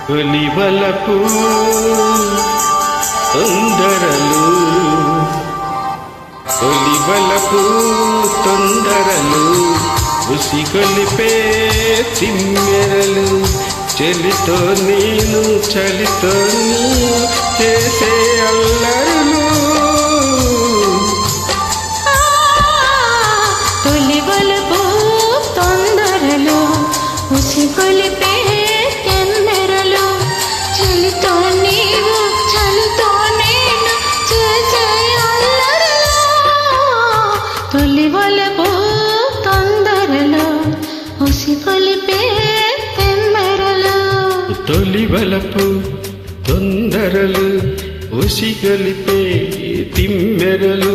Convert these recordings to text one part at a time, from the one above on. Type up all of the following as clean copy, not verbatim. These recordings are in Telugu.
తొలి వలపు తొందరలు, తొలి వలపు తొందరలు, ఉసిగొలిపే తిమ్మెరలు, చెలితో నేను చలితో నీవు చేసే అల్లరులు. తొలి వలపు తొందరలు, ఉసిగొలిపే తిమ్మెరలు, చలితో నీవు చలితో నేను చేసే అల్లరులు. తొలి వలపు తొందరలు, ఉసిగొలిపే తిమ్మెరలు. తొలి వలపు తొందరలు, ఉసిగొలిపే తిమ్మెరలు.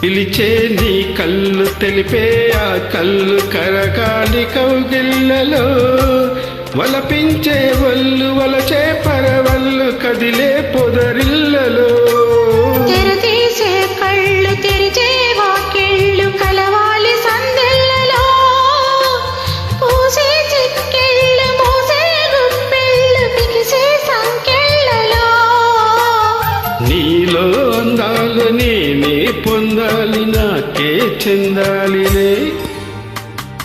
పిలిచే నీ కళ్ళు తెలిపే ఆ కళ్ళు కరగాలి కౌగిళ్ళలో, వలపించే వల్లు వలచే పరవల్లు కదిలే పొదరిల్లలో. తెరతీసే కళ్ళు తెరిచే వాకిళ్ళు కలవాలి సందెల్లలో, పూసే చిక్కిళ్ళు మూసే గుప్పిళ్ళు బిగిసే సంకెళ్ళలో. నీలో అందాలు నేనే పొందాలి, నాకే చెందాలిలే.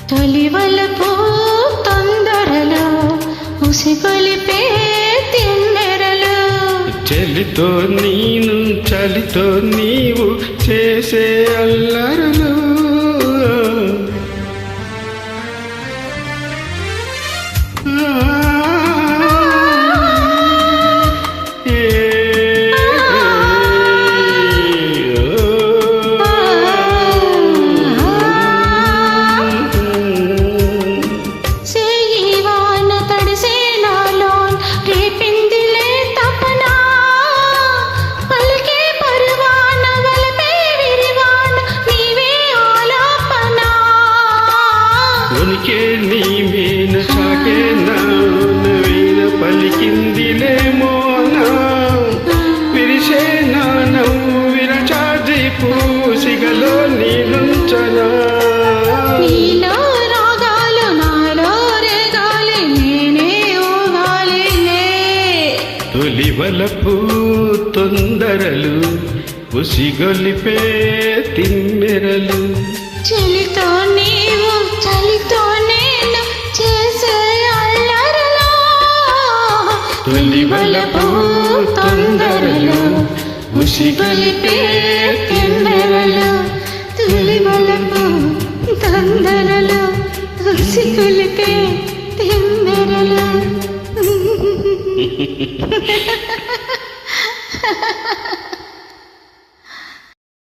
తొలి వలపు తొందరలు, ఉసిగొలిపే తిమ్మెరలు, చెలితో నేను చలితో నీవు చేసే అల్లరులు. ఉనికి నీ మీన సాగే వీణ పలికిందిలే మోనా, విరిసే నా నవ్వు విరచాజి పూసిగలో నీలుంచనా. నీలో రాగాలు నాలో రేగాలి, నేనే ఊగాలిలే. తొలి వలపు తొందరలు, ఉసిగొలిపే తిమ్మెరలు, చలితో నీవు చలితో నేను చేసే అల్లరులు. తొలి వలపు తొందరలు, ఉసిగొలిపే తిమ్మెరలు.